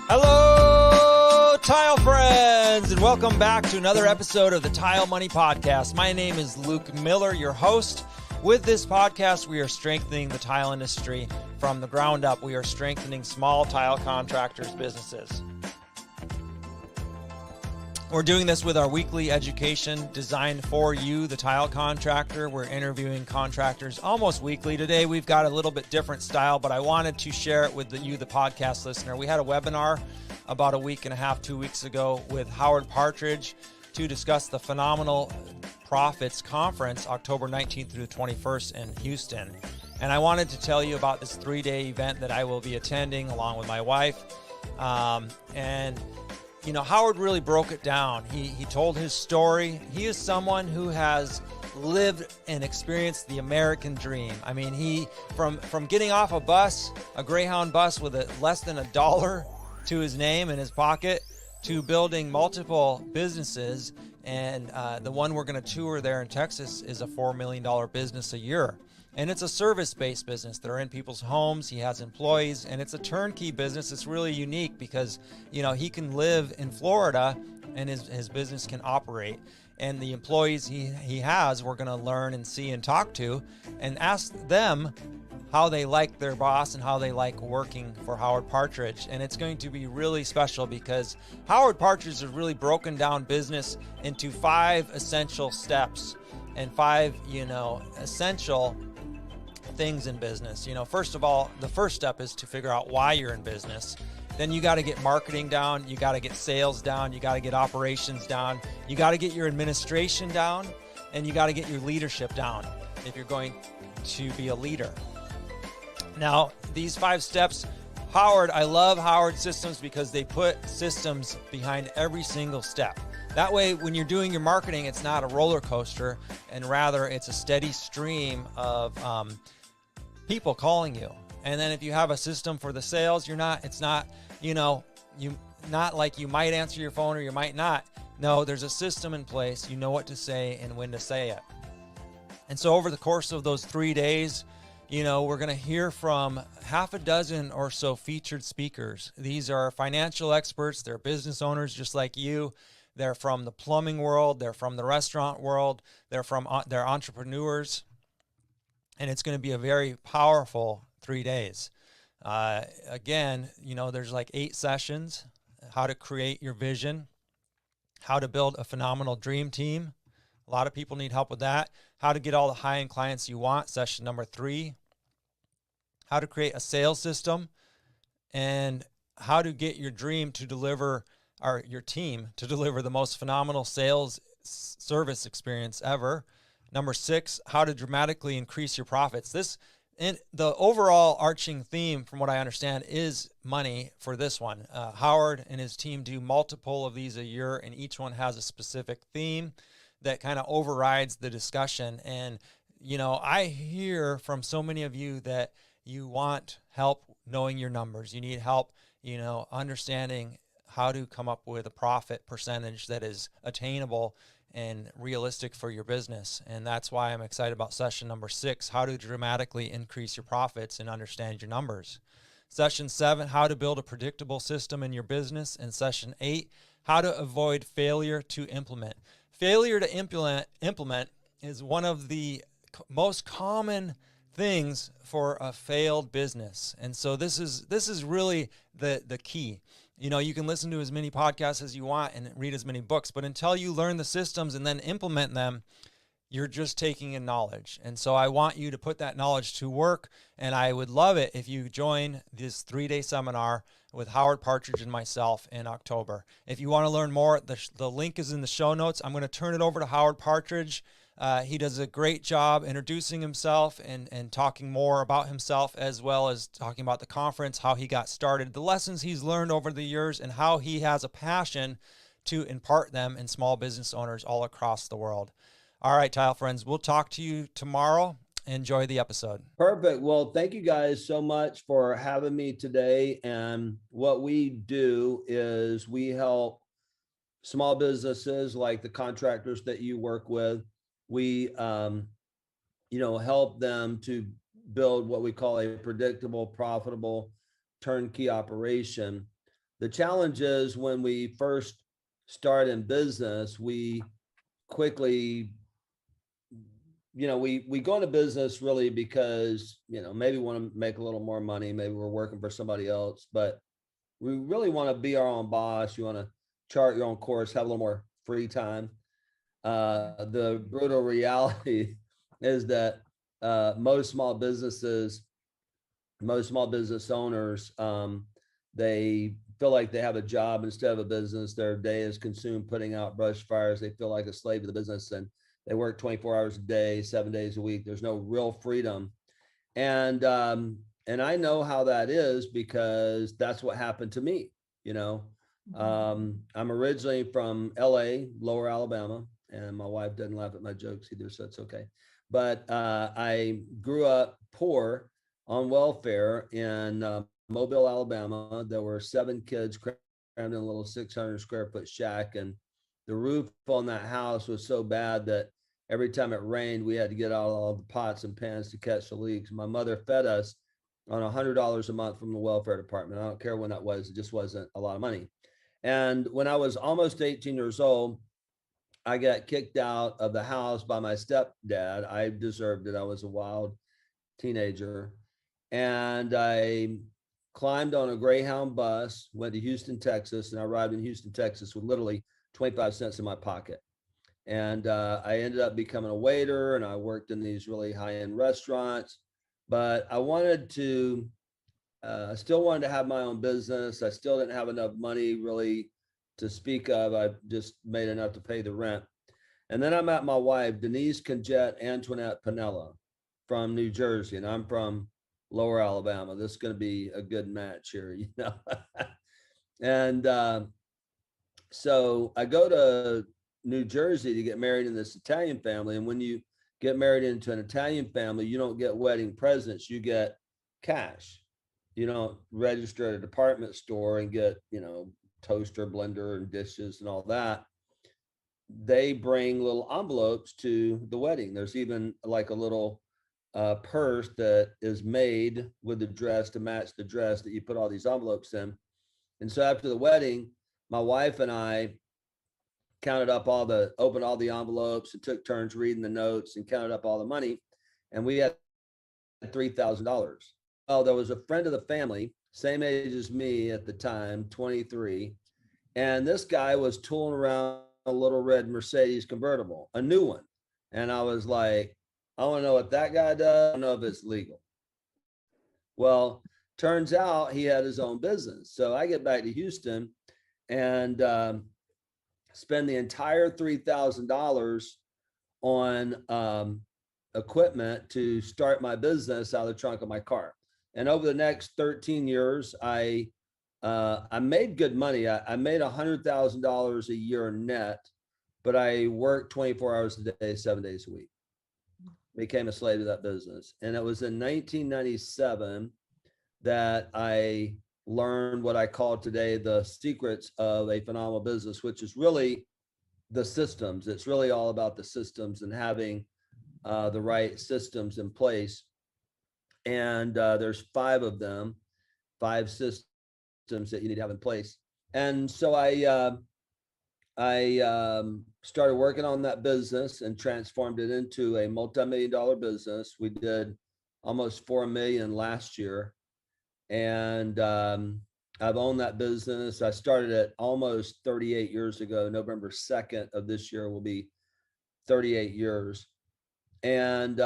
Hello, tile friends, and welcome back to another episode of the TileMoney podcast. My name is Luke Miller, your host. With this podcast, we are strengthening the tile industry from the ground up. We are strengthening small tile contractors' businesses. We're doing this with our weekly education designed for you, the tile contractor. We're interviewing contractors almost weekly. Today, we've got a little bit different style, but I wanted to share it with you, the podcast listener. We had a webinar about a week and a half, 2 weeks ago with Howard Partridge to discuss the Phenomenal Profits Conference, October 19th through the 21st in Houston. And I wanted to tell you about this 3-day event that I will be attending along with my wife. You know, Howard really broke it down. He told his story. He is someone who has lived and experienced the American dream. I mean, he from getting off a bus, a Greyhound bus with less than $1 to his name in his pocket, to building multiple businesses. And the one we're going to tour there in Texas is a $4 million business a year. And it's a service-based business. They're in people's homes. He has employees, and it's a turnkey business. It's really unique because, you know, he can live in Florida and his business can operate. And the employees he has, we're going to learn and see and talk to and ask them how they like their boss and how they like working for Howard Partridge. And it's going to be really special because Howard Partridge has really broken down business into 5 essential steps and 5, essential things in business. You know, first of all, the first step is to figure out why you're in business. Then you got to get marketing down, you got to get sales down, you got to get operations down, you got to get your administration down, and you got to get your leadership down if you're going to be a leader. Now, these 5 steps, I love Howard systems because they put systems behind every single step. That way, when you're doing your marketing, it's not a roller coaster, and rather it's a steady stream of people calling you. And then if you have a system for the sales, it's not like you might answer your phone or you might not. No, there's a system in place. You know what to say and when to say it. And so over the course of those 3 days, we're going to hear from half a dozen or so featured speakers. These are financial experts. They're business owners just like you. They're from the plumbing world. They're from the restaurant world. They're entrepreneurs. And it's going to be a very powerful 3 days. Again, there's like 8 sessions: how to create your vision, how to build a phenomenal dream team. A lot of people need help with that. How to get all the high-end clients you want, session number 3. How to create a sales system, and how to get your dream to deliver, or your team to deliver the most phenomenal sales service experience ever. Number 6, how to dramatically increase your profits. The overall arching theme, from what I understand, is money for this one. Howard and his team do multiple of these a year, and each one has a specific theme that kind of overrides the discussion. And, I hear from so many of you that you want help knowing your numbers. You need help, understanding how to come up with a profit percentage that is attainable and realistic for your business. And that's why I'm excited about session number 6, how to dramatically increase your profits and understand your numbers. Session 7, how to build a predictable system in your business. And session 8, how to avoid failure to implement. Failure to implement is one of the most common things for a failed business. And so this is really the key. You can listen to as many podcasts as you want and read as many books, but until you learn the systems and then implement them, you're just taking in knowledge. And so I want you to put that knowledge to work, and I would love it if you join this 3-day seminar with Howard Partridge and myself in October. If you want to learn more, the link is in the show notes. I'm going to turn it over to Howard Partridge. He does a great job introducing himself and talking more about himself, as well as talking about the conference, how he got started, the lessons he's learned over the years, and how he has a passion to impart them in small business owners all across the world. All right, tile friends, we'll talk to you tomorrow. Enjoy the episode. Perfect. Well, thank you guys so much for having me today. And what we do is we help small businesses like the contractors that you work with. We, help them to build what we call a predictable, profitable turnkey operation. The challenge is when we first start in business, we quickly, we go into business really because, maybe want to make a little more money. Maybe we're working for somebody else, but we really want to be our own boss. You want to chart your own course, have a little more free time. The brutal reality is that most small business owners, they feel like they have a job instead of a business. Their day is consumed putting out brush fires. They feel like a slave to the business, and they work 24 hours a day, 7 days a week. There's no real freedom. And I know how that is because that's what happened to me. I'm originally from LA, Lower Alabama, and my wife doesn't laugh at my jokes either, so it's okay. But I grew up poor on welfare in Mobile, Alabama. There were 7 kids crammed in a little 600 square foot shack, and the roof on that house was so bad that every time it rained, we had to get out all the pots and pans to catch the leaks. My mother fed us on $100 a month from the welfare department. I don't care when that was. It just wasn't a lot of money. And when I was almost 18 years old, I got kicked out of the house by my stepdad. I deserved it. I was a wild teenager. And I climbed on a Greyhound bus, went to Houston, Texas, and I arrived in Houston, Texas with literally 25 cents in my pocket. And I ended up becoming a waiter, and I worked in these really high-end restaurants. But I still wanted to have my own business. I still didn't have enough money really to speak of. I just made enough to pay the rent. And then I met my wife, Denise Conjette Antoinette Pinella from New Jersey, and I'm from Lower Alabama. This is going to be a good match here, And so I go to New Jersey to get married in this Italian family. And when you get married into an Italian family, you don't get wedding presents, you get cash. You don't register at a department store and get, toaster, blender, and dishes and all that. They bring little envelopes to the wedding. There's even like a little purse that is made with the dress to match the dress that you put all these envelopes in. And so after the wedding, my wife and I opened all the envelopes and took turns reading the notes and counted up all the money. And we had $3,000. Well, there was a friend of the family, same age as me at the time, 23. And this guy was tooling around a little red Mercedes convertible, a new one. And I was like, I want to know what that guy does. I don't know if it's legal. Well, turns out he had his own business. So I get back to Houston and spend the entire $3,000 on equipment to start my business out of the trunk of my car. And over the next 13 years, I made good money. I made $100,000 a year net, but I worked 24 hours a day, 7 days a week. Became a slave to that business. And it was in 1997 that I learned what I call today the secrets of a phenomenal business, which is really the systems. It's really all about the systems and having the right systems in place. And there's 5 of them, 5 systems that you need to have in place. And so I started working on that business and transformed it into a multi-million-dollar business. We did almost 4 million last year. And I've owned that business. I started it almost 38 years ago. November 2nd of this year will be 38 years. And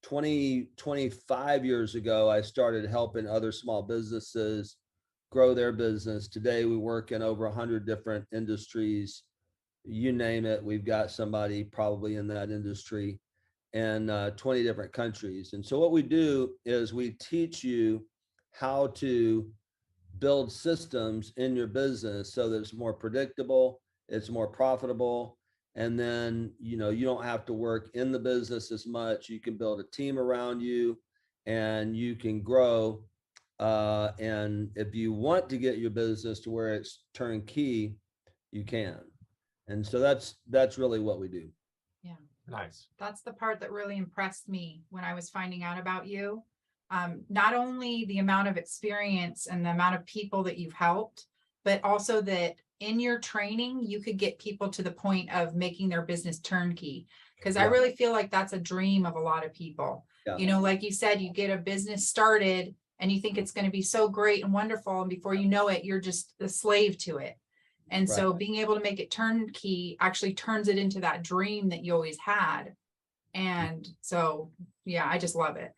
25 years ago, I started helping other small businesses grow their business. Today, we work in over 100 different industries. You name it, we've got somebody probably in that industry in 20 different countries. And so what we do is we teach you how to build systems in your business so that it's more predictable, it's more profitable, and then you don't have to work in the business as much. You can build a team around you and you can grow. And if you want to get your business to where it's turnkey, you can. And so that's really what we do. Yeah. Nice. That's the part that really impressed me when I was finding out about you, not only the amount of experience and the amount of people that you've helped, but also that in your training, you could get people to the point of making their business turnkey. Because I really feel like that's a dream of a lot of people. You know, like you said, you get a business started and you think it's going to be so great and wonderful. And before you know it, you're just a slave to it. And so being able to make it turnkey actually turns it into that dream that you always had. And so, yeah, I just love it.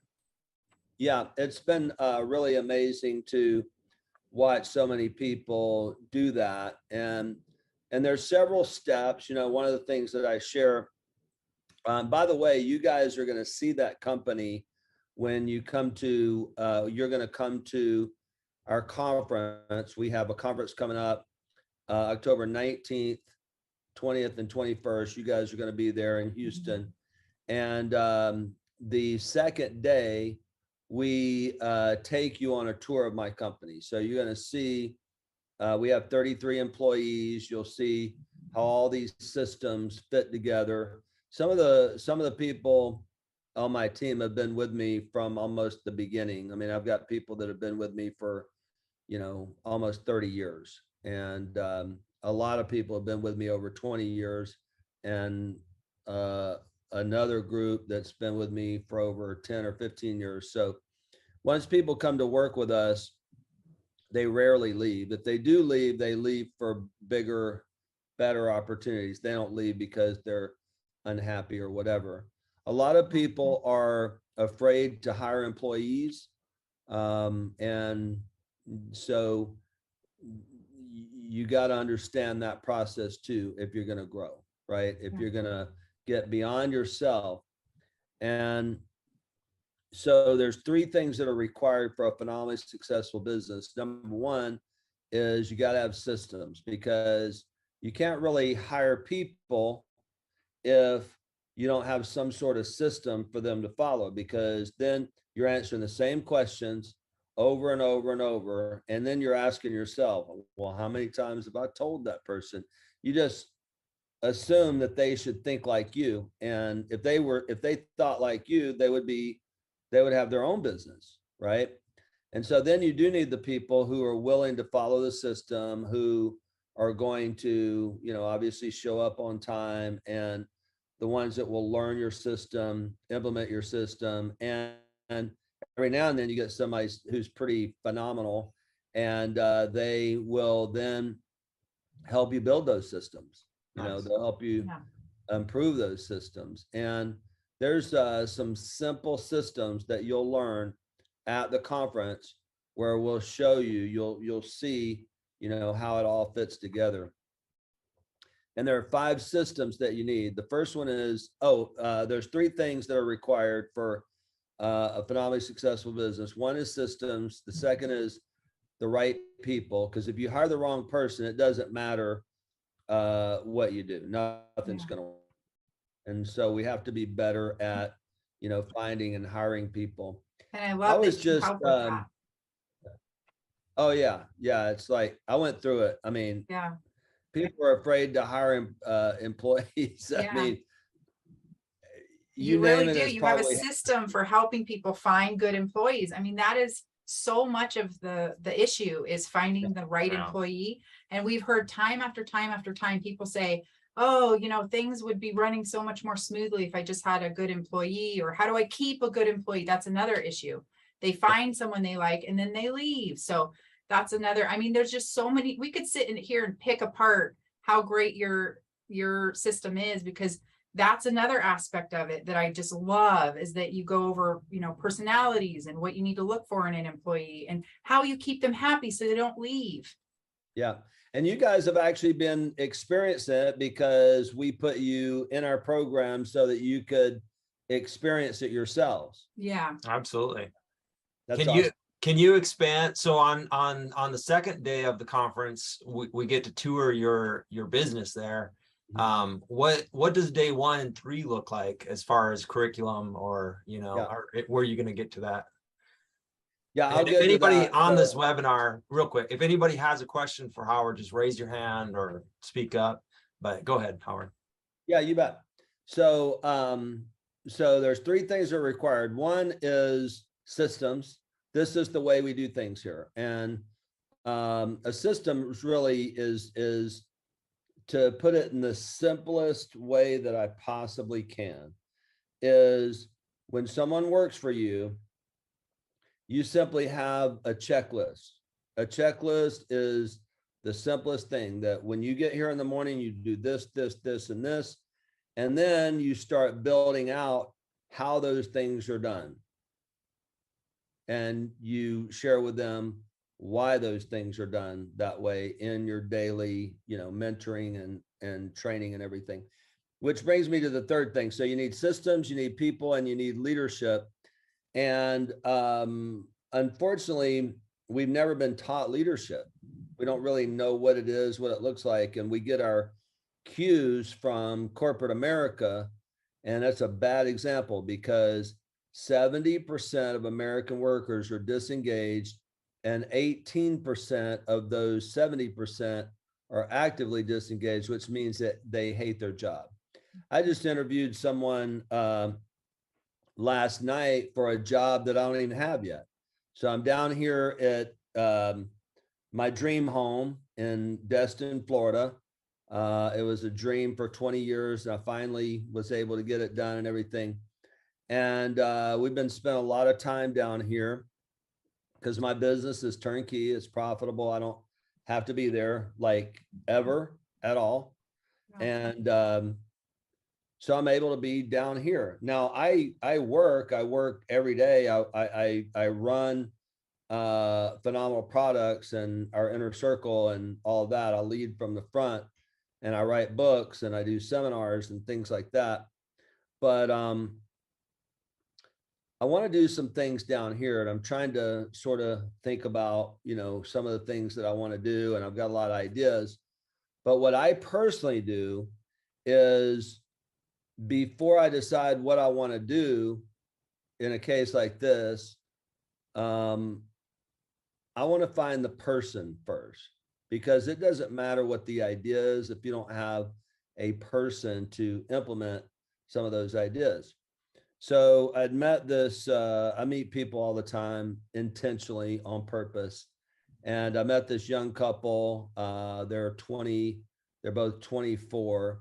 Yeah, it's been really amazing to watch so many people do that. And there's several steps. You know, one of the things that I share, by the way, you guys are going to see that company when you come to, you're going to come to our conference. We have a conference coming up October 19th, 20th, and 21st. You guys are going to be there in Houston. And the second day, we take you on a tour of my company. So you're going to see, we have 33 employees. You'll see how all these systems fit together. Some of the people on my team have been with me from almost the beginning. I mean, I've got people that have been with me for, you know, almost 30 years. And a lot of people have been with me over 20 years. And another group that's been with me for over 10 or 15 years. So once people come to work with us, they rarely leave. If they do leave, they leave for bigger, better opportunities. They don't leave because they're unhappy or whatever. A lot of people are afraid to hire employees. And so you got to understand that process too, if you're going to grow, right? If you're going to get beyond yourself. And so there's three things that are required for a phenomenally successful business. Number one is you got to have systems, because you can't really hire people if you don't have some sort of system for them to follow, because then you're answering the same questions over and over and over. And then you're asking yourself, well, how many times have I told that person? You just assume that they should think like you. And if they thought like you, they would have their own business, right? And so then you do need the people who are willing to follow the system, who are going to, you know, obviously show up on time, and the ones that will learn your system, implement your system. And every now and then you get somebody who's pretty phenomenal, and they will then help you build those systems. You know, they'll help you improve those systems. And there's some simple systems that you'll learn at the conference where we'll show you, you'll see, you know, how it all fits together. And there are 5 systems that you need. The first one is, there's 3 things that are required for a phenomenally successful business. One is systems. The second is the right people. Because if you hire the wrong person, it doesn't matter what you do. Nothing's going to work. And so we have to be better at, you know, finding and hiring people. And I love that you help with that. Oh yeah. Yeah. It's like, I went through it. I mean, people are afraid to hire employees. I mean, you really do. You have a system for helping people find good employees. I mean, that is so much of the issue, is finding the right employee. And we've heard time after time after time, people say, oh, you know, things would be running so much more smoothly if I just had a good employee. Or how do I keep a good employee? That's another issue. They find someone they like and then they leave. So that's another, I mean, there's just so many, we could sit in here and pick apart how great your system is, because that's another aspect of it that I just love, is that you go over, you know, personalities and what you need to look for in an employee and how you keep them happy so they don't leave. Yeah. And you guys have actually been experiencing it, because we put you in our program so that you could experience it yourselves. Yeah, Absolutely. That's awesome. Can you expand? So on the second day of the conference, we get to tour your business there. What does day 1 and 3 look like as far as curriculum, or, you know, where are you going to get to that? Yeah. If anybody on this webinar, real quick, if anybody has a question for Howard, just raise your hand or speak up, but go ahead, Howard. Yeah, you bet. So, so there's 3 things that are required. One is systems. This is the way we do things here. And a system really is to put it in the simplest way that I possibly can, is when someone works for you, you simply have a checklist. A checklist is the simplest thing, that when you get here in the morning, you do this, this, this, and this, and then you start building out how those things are done. And you share with them why those things are done that way in your daily, mentoring and training and everything. Which brings me to the third thing. So you need systems, you need people, and you need leadership. And unfortunately, we've never been taught leadership. We don't really know what it is, what it looks like. And we get our cues from corporate America. And that's a bad example, because 70% of American workers are disengaged, and 18% of those 70% are actively disengaged, which means that they hate their job. I just interviewed someone last night for a job that I don't even have yet. So I'm down here at my dream home in Destin, Florida. It was a dream for 20 years, and I finally was able to get it done and everything. And we've been spending a lot of time down here because my business is turnkey. It's profitable. I don't have to be there like ever at all. No. And so I'm able to be down here. Now I work every day. I run phenomenal products and our inner circle and all of that. I lead from the front, and I write books, and I do seminars and things like that. But I want to do some things down here, and I'm trying to sort of think about, some of the things that I want to do, and I've got a lot of ideas. But what I personally do is, before I decide what I want to do in a case like this, I want to find the person first, because it doesn't matter what the idea is if you don't have a person to implement some of those ideas. So I'd met this, I meet people all the time intentionally on purpose. And I met this young couple, they're both 24.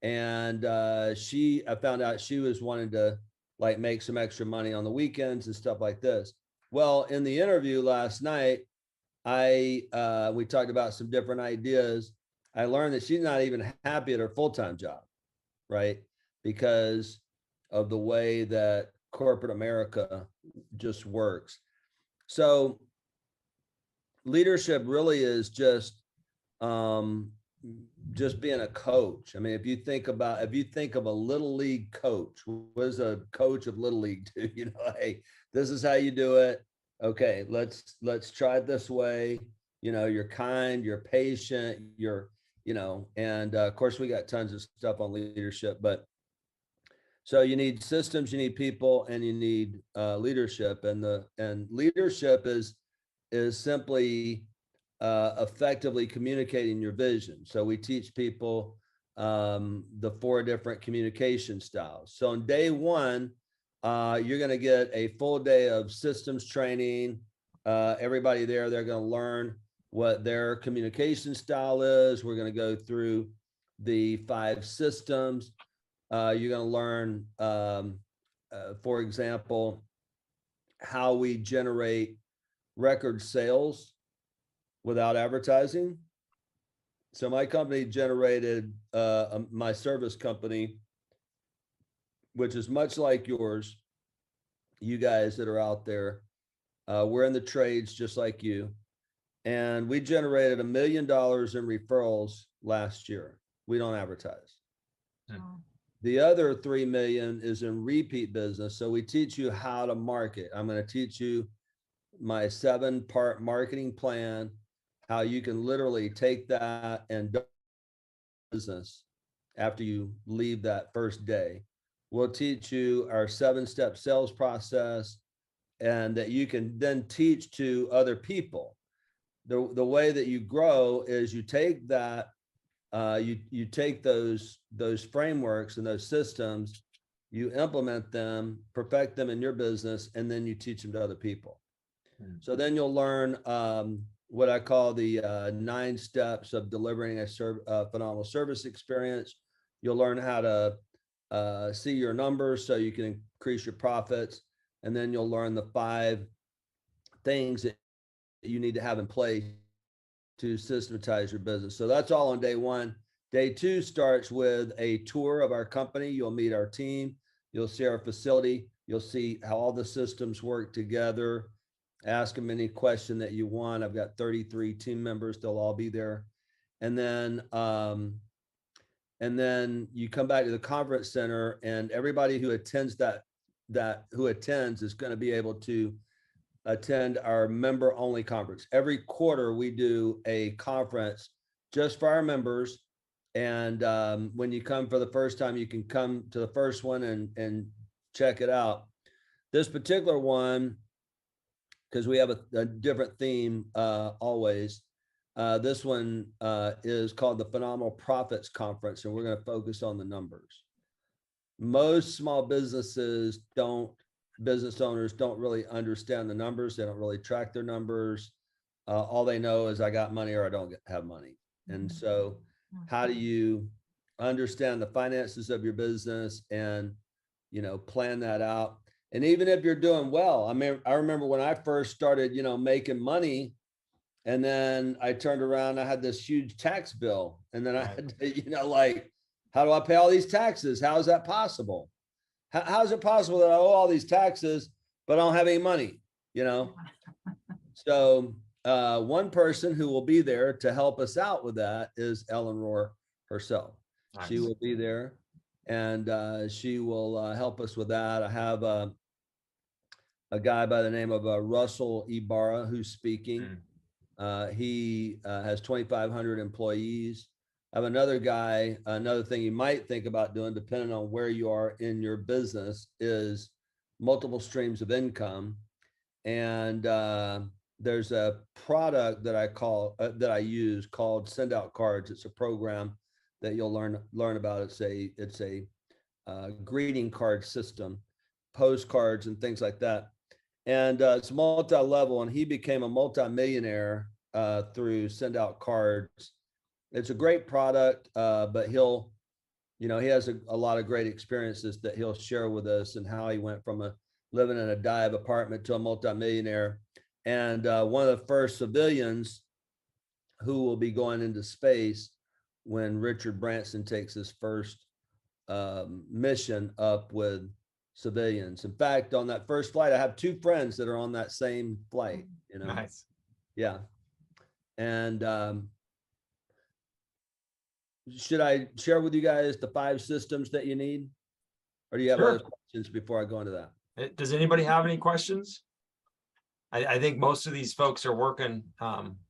And I found out she was wanting to like make some extra money on the weekends and stuff like this. Well, in the interview last night, we talked about some different ideas. I learned that she's not even happy at her full-time job, right? Because of the way that corporate America just works. So leadership really is just being a coach. I mean, if you think of a little league coach, what does a coach of little league do? Hey, this is how you do it. Okay, let's try it this way. You're kind, you're patient, and of course we got tons of stuff on leadership, but so you need systems, you need people, and you need leadership. And leadership is simply effectively communicating your vision. So we teach people the 4 different communication styles. So on day 1, you're going to get a full day of systems training. Everybody there, they're going to learn what their communication style is. We're going to go through the 5 systems. You're going to learn, for example, how we generate record sales without advertising. So my company generated, my service company, which is much like yours, you guys that are out there, we're in the trades just like you. And we generated $1 million in referrals last year. We don't advertise. Wow. The other 3 million is in repeat business. So we teach you how to market. I'm going to teach you my 7-part marketing plan, how you can literally take that and do business after you leave that first day. We'll teach you our 7-step sales process, and that you can then teach to other people. The way that you grow is you take that, you take those frameworks and those systems, you implement them, perfect them in your business, and then you teach them to other people. So then you'll learn what I call the 9 steps of delivering a phenomenal service experience. You'll learn how to see your numbers so you can increase your profits. And then you'll learn the 5 things that you need to have in place to systematize your business. So that's all on day 1. Day 2 starts with a tour of our company. You'll meet our team. You'll see our facility. You'll see how all the systems work together. Ask them any question that you want. I've got 33 team members. They'll all be there. And then you come back to the conference center, and everybody who attends is going to be able to attend our member only conference. Every quarter we do a conference just for our members. And when you come for the first time, you can come to the first one and check it out. This particular one, because we have a different theme always. This one is called the Phenomenal Profits Conference, and we're going to focus on the numbers. Most small business owners don't really understand the numbers. They don't really track their numbers. All they know is I got money or I don't have money. And so how do you understand the finances of your business and, plan that out? And even if you're doing well, I mean, I remember when I first started, making money, and then I turned around, I had this huge tax bill, and then I had to, how do I pay all these taxes? How is that possible? How is it possible that I owe all these taxes, but I don't have any money, So one person who will be there to help us out with that is Ellen Rohr herself. Nice. She will be there, and she will help us with that. I have a guy by the name of Russell Ibarra who's speaking. He has 2,500 employees. I have another guy, another thing you might think about doing, depending on where you are in your business, is multiple streams of income. And there's a product that I use called Send Out Cards. It's a program that you'll learn about. It's a greeting card system, postcards and things like that. And it's multi-level, and he became a multi-millionaire through Send Out Cards. It's a great product, but he has a lot of great experiences that he'll share with us, and how he went from living in a dive apartment to a multi-millionaire. And one of the first civilians who will be going into space when Richard Branson takes his first mission up with civilians. In fact, on that first flight, I have 2 friends that are on that same flight. Nice. Yeah. And should I share with you guys the 5 systems that you need, or do you have other questions before I go into that? Does anybody have any questions? I think most of these folks are working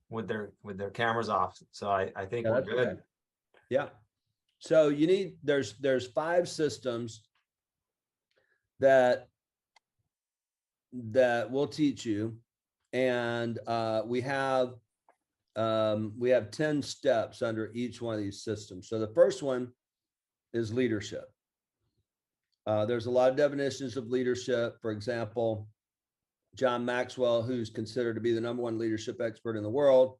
with their cameras off, so I think we're good. Okay. Yeah. So there's 5 systems that we'll teach you, and we have 10 steps under each one of these systems. So the first one is leadership. There's a lot of definitions of leadership. For example, John Maxwell, who's considered to be the #1 leadership expert in the world,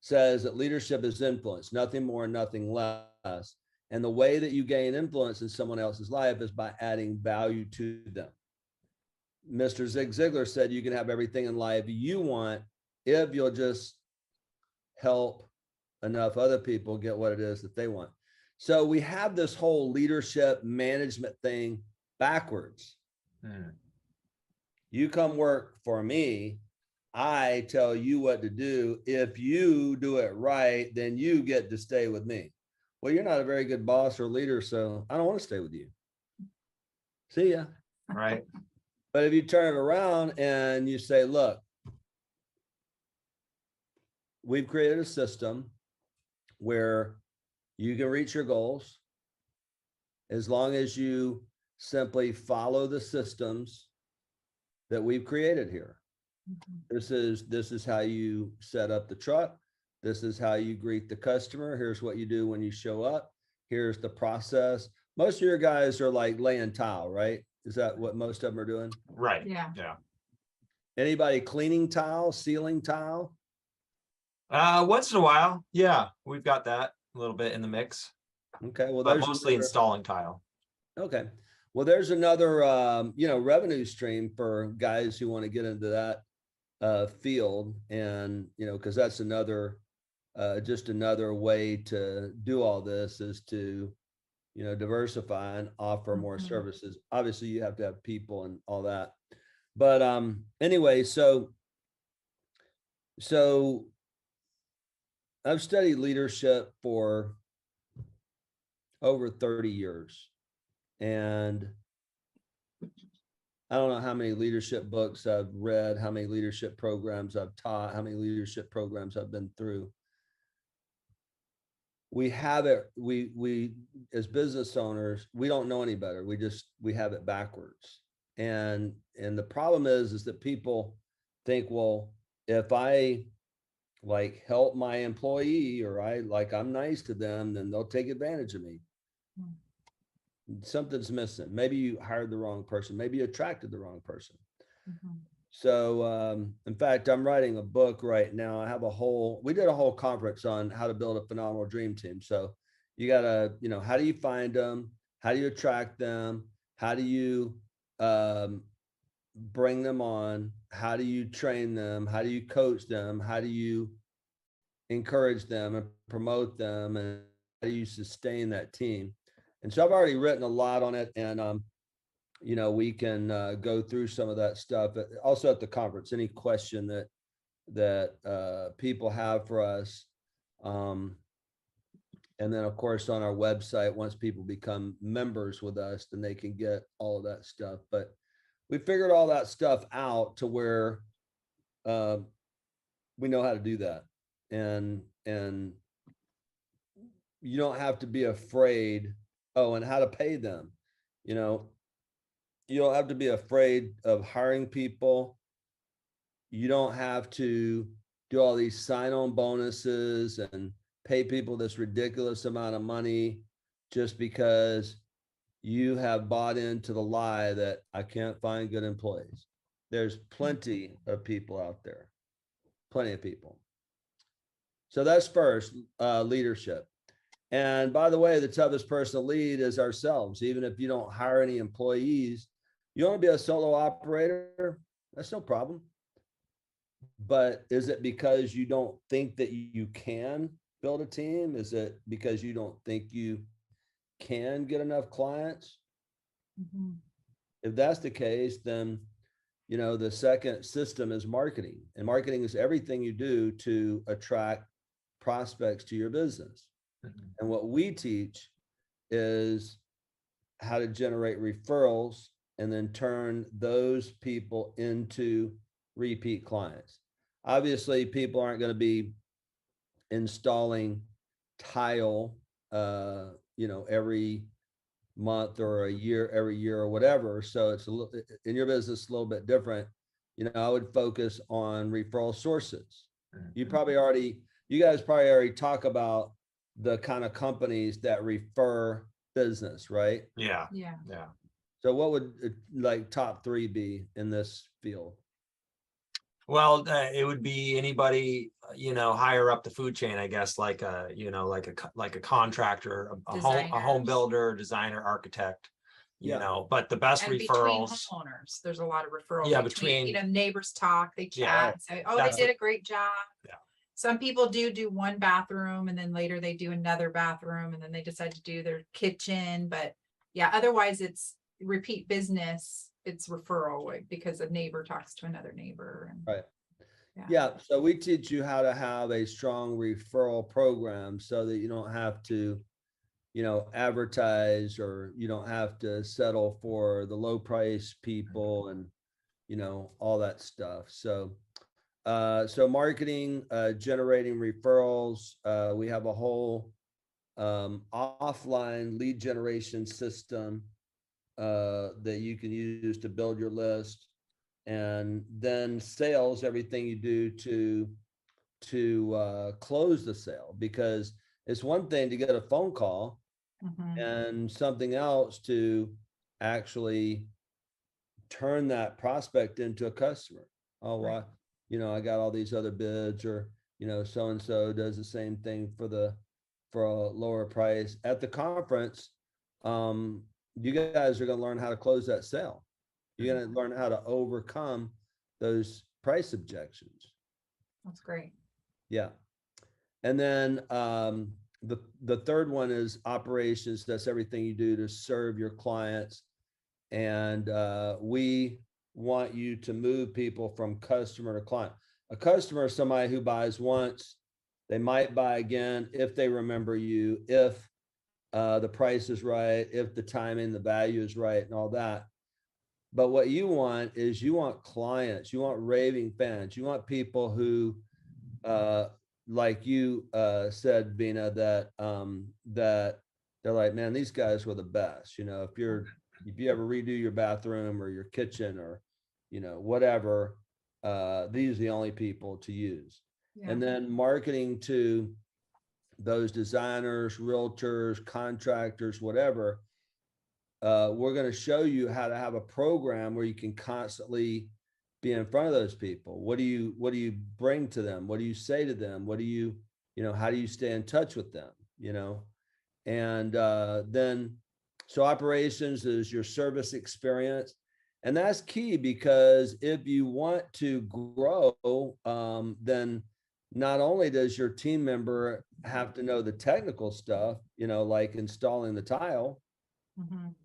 says that leadership is influence, nothing more and nothing less. And the way that you gain influence in someone else's life is by adding value to them. Mr. Zig Ziglar said you can have everything in life you want if you'll just help enough other people get what it is that they want. So we have this whole leadership management thing backwards. You come work for me, I tell you what to do. If you do it right, then you get to stay with me. Well, you're not a very good boss or leader, so I don't want to stay with you. See ya. Right. But if you turn it around and you say, look, we've created a system where you can reach your goals as long as you simply follow the systems that we've created here. This is how you set up the truck. This is how you greet the customer. Here's what you do when you show up. Here's the process. most of your guys are like laying tile, right? Is that what most of them are doing? Right. Yeah. Yeah. Anybody cleaning tile, sealing tile? Once in a while. Yeah. We've got that a little bit in the mix, Okay. Well, but there's mostly another, installing tile. okay. Well, there's another, revenue stream for guys who want to get into that field, and because that's another just another way to do all this is to diversify and offer more services. Obviously you have to have people and all that, but anyway, so I've studied leadership for over 30 years, and I don't know how many leadership books I've read, how many leadership programs I've taught, how many leadership programs I've been through. We have it, we as business owners, we don't know any better. We have it backwards. And the problem is that people think, well, if I like help my employee, or I'm nice to them, then they'll take advantage of me. Something's missing. Maybe you hired the wrong person. Maybe you attracted the wrong person. So, in fact, I'm writing a book right now. We did a whole conference on how to build a phenomenal dream team. So you gotta, how do you find them? How do you attract them? How do you, bring them on? How do you train them? How do you coach them? How do you encourage them and promote them? And how do you sustain that team? And so I've already written a lot on it, and, we can go through some of that stuff. Also at the conference, any question that people have for us. And then of course on our website, once people become members with us, then they can get all of that stuff. But we figured all that stuff out to where we know how to do that. And you don't have to be afraid. Oh, and how to pay them. You don't have to be afraid of hiring people. You don't have to do all these sign-on bonuses and pay people this ridiculous amount of money just because you have bought into the lie that I can't find good employees. There's plenty of people out there, plenty of people. So that's first, leadership. And by the way, the toughest person to lead is ourselves. Even if you don't hire any employees, you want to be a solo operator, that's no problem. But is it because you don't think that you can build a team? Is it because you don't think you can get enough clients? If that's the case, then, the second system is marketing. And marketing is everything you do to attract prospects to your business. And what we teach is how to generate referrals and then turn those people into repeat clients. Obviously, people aren't going to be installing tile, every month or every year or whatever. So it's a little, in your business, a little bit different. I would focus on referral sources. You guys probably already talk about the kind of companies that refer business, right? Yeah. So what would like top 3 be in this field? Well, it would be anybody, higher up the food chain, I guess, like a contractor, a home builder, designer, architect, but the best and referrals. Between homeowners, there's a lot of referrals. Yeah, between neighbors talk, they chat, say, oh, they did a great job. Yeah. Some people do one bathroom and then later they do another bathroom and then they decide to do their kitchen. But yeah, otherwise it's repeat business. It's referral because a neighbor talks to another neighbor. Right. Yeah. So we teach you how to have a strong referral program so that you don't have to, advertise, or you don't have to settle for the low price people and, all that stuff. So marketing, generating referrals. We have a whole offline lead generation system that you can use to build your list. And then sales, everything you do to close the sale, because it's one thing to get a phone call and something else to actually turn that prospect into a customer. Oh, Right. well, I got all these other bids, or, so-and-so does the same thing for a lower price at the conference. You guys are going to learn how to close that sale. You're going to learn how to overcome those price objections. That's great. Yeah. And then the third one is operations. That's everything you do to serve your clients. And we want you to move people from customer to client. A customer is somebody who buys once. They might buy again if they remember you, if the price is right, if the timing, the value is right, and all that. But what you want is you want clients, you want raving fans, you want people who, like you said, Vina, that that they're like, man, these guys were the best. If you ever redo your bathroom or your kitchen or whatever, these are the only people to use. Yeah. And then marketing to those designers, realtors, contractors, whatever. We're going to show you how to have a program where you can constantly be in front of those people. What do you bring to them? What do you say to them? What do you, how do you stay in touch with them? And then, so operations is your service experience. And that's key, because if you want to grow, then not only does your team member have to know the technical stuff, like installing the tile,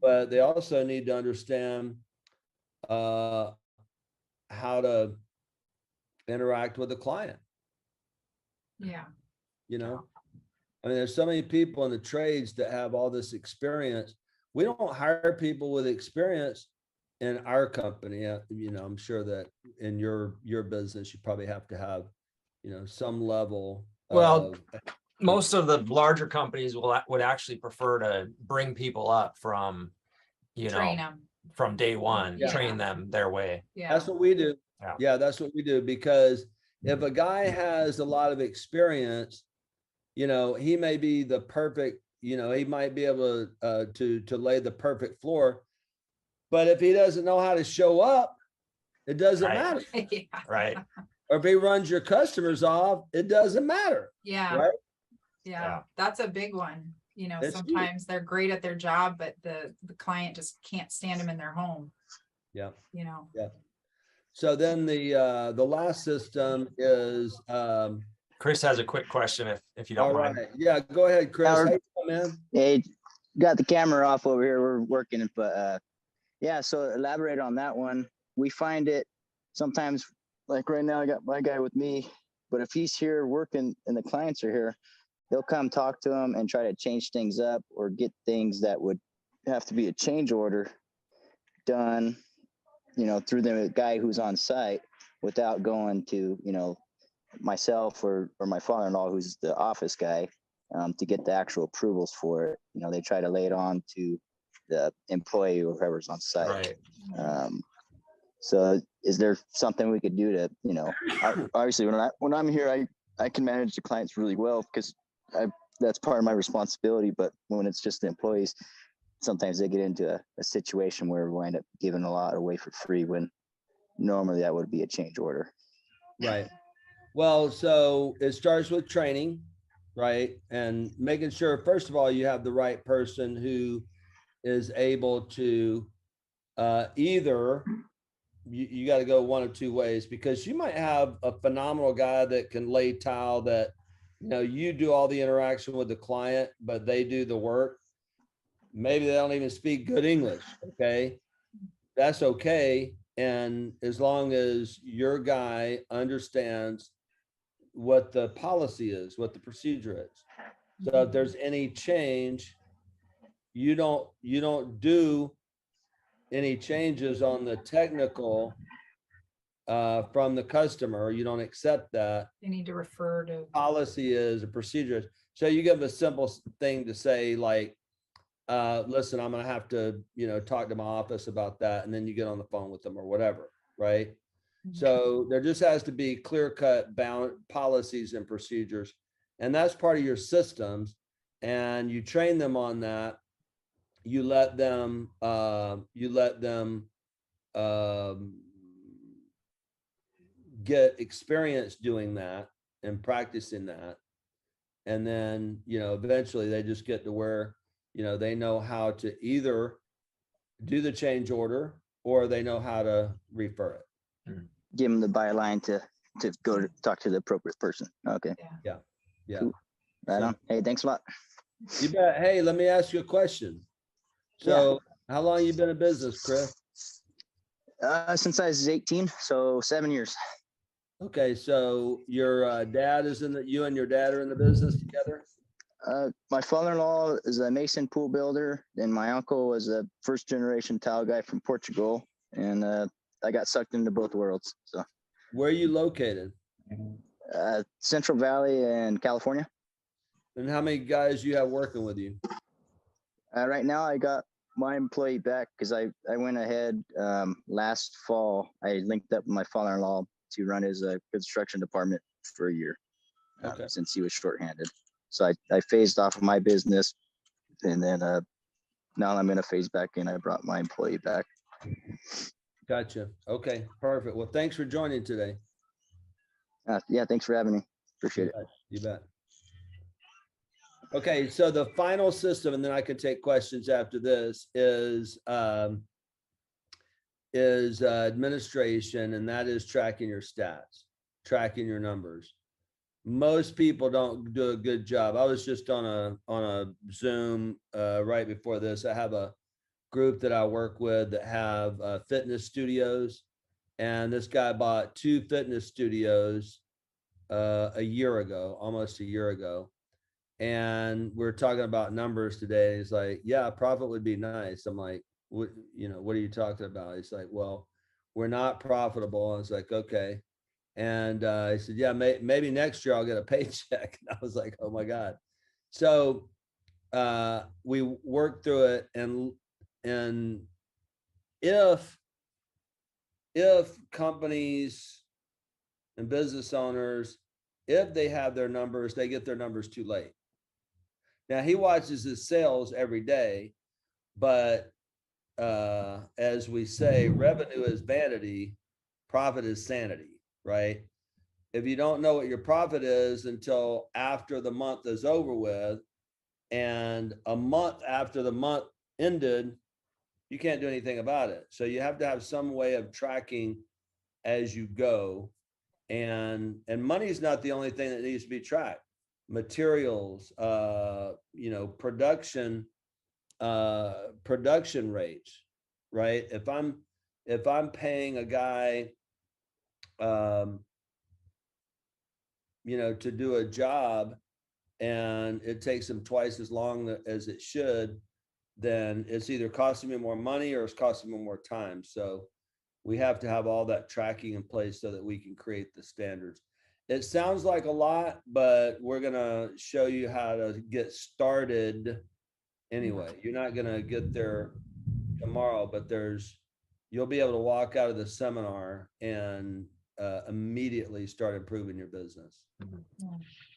but they also need to understand how to interact with the client. Yeah. I mean, there's so many people in the trades that have all this experience. We don't hire people with experience in our company. I'm sure that in your business, you probably have to have, some level Well, of, most of the larger companies would actually prefer to bring people up from, Train them. from day one, Yeah. train them their way. Yeah. that's what we do. Yeah. Yeah, that's what we do. Because if a guy has a lot of experience, he may be the perfect, he might be able to lay the perfect floor, but if he doesn't know how to show up, it doesn't Right. matter. Yeah. Right. Or if he runs your customers off, it doesn't matter. Yeah. Right. Yeah. That's a big one. That's Sometimes they're great at their job, but the client just can't stand them in their home. Yeah. Yeah. So then the last system is Chris has a quick question if you don't all mind. right. Yeah, go ahead, Chris. Howard. How you doing, man? Hey, got the camera off over here. We're working, but yeah. So elaborate on that one. We find it sometimes, like right now, I got my guy with me, but if he's here working and the clients are here, they'll come talk to him and try to change things up or get things that would have to be a change order done, through the guy who's on site without going to, myself or my father-in-law, who's the office guy, to get the actual approvals for it. They try to lay it on to the employee or whoever's on site. Right. So is there something we could do to, obviously when I'm here, I can manage the clients really well because that's part of my responsibility. But when it's just the employees, sometimes they get into a situation where we wind up giving a lot away for free when normally that would be a change order. Right. Well, so it starts with training, right? And making sure, first of all, you have the right person who is able to either, you got to go one of two ways, because you might have a phenomenal guy that can lay tile that, you do all the interaction with the client, but they do the work. Maybe they don't even speak good English. Okay. That's okay. And as long as your guy understands what the policy is, what the procedure is. So if there's any change, you don't do any changes on the technical from the customer. You don't accept that. They need to refer to Policy is a procedure. So you give them a simple thing to say, like, listen, I'm going to have to, talk to my office about that. And then you get on the phone with them or whatever. Right. So there just has to be clear-cut bound policies and procedures. And that's part of your systems. and you train them on that. You let them get experience doing that and practicing that. And then, eventually they just get to where, they know how to either do the change order or they know how to refer it. Give them the byline to go to talk to the appropriate person. Okay. Yeah. Cool. Right on. Hey, thanks a lot. You bet. Hey, let me ask you a question. So how long you been in business, Chris? Since I was 18, so 7 years. Okay, so your dad is you and your dad are in the business together? My father-in-law is a mason pool builder, and my uncle was a first-generation tile guy from Portugal, and I got sucked into both worlds. So, where are you located? Central Valley in California. And how many guys you have working with you? Right now, I got my employee back because I went ahead last fall. I linked up with my father-in-law to run his construction department for a year since he was shorthanded. So I phased off of my business, and then now I'm going to phase back in. I brought my employee back. Gotcha. Okay, perfect. Well, thanks for joining today. Yeah, thanks for having me. Appreciate it. You bet. Okay, so the final system, and then I can take questions after this, is administration, and that is tracking your stats, tracking your numbers. Most people don't do a good job. I was just on a Zoom right before this. I have a group that I work with that have fitness studios, and this guy bought 2 fitness studios a year ago, almost a year ago. And we're talking about numbers today. He's like, yeah, profit would be nice. I'm like, what are you talking about? He's like, well, we're not profitable. I was like, okay. And he said, yeah, maybe next year I'll get a paycheck. And I was like, oh my God. So we worked through it, and if companies and business owners, if they have their numbers, they get their numbers too late. Now he watches his sales every day, but as we say, revenue is vanity, profit is sanity, right? If you don't know what your profit is until after the month is over with, and a month after the month ended, you can't do anything about it. So you have to have some way of tracking as you go. And money is not the only thing that needs to be tracked. Materials, production rates, right? If I'm paying a guy, to do a job, and it takes him twice as long as it should, then it's either costing me more money or it's costing me more time. So we have to have all that tracking in place so that we can create the standards. It sounds like a lot, but we're going to show you how to get started anyway. You're not going to get there tomorrow, but you'll be able to walk out of the seminar and immediately start improving your business.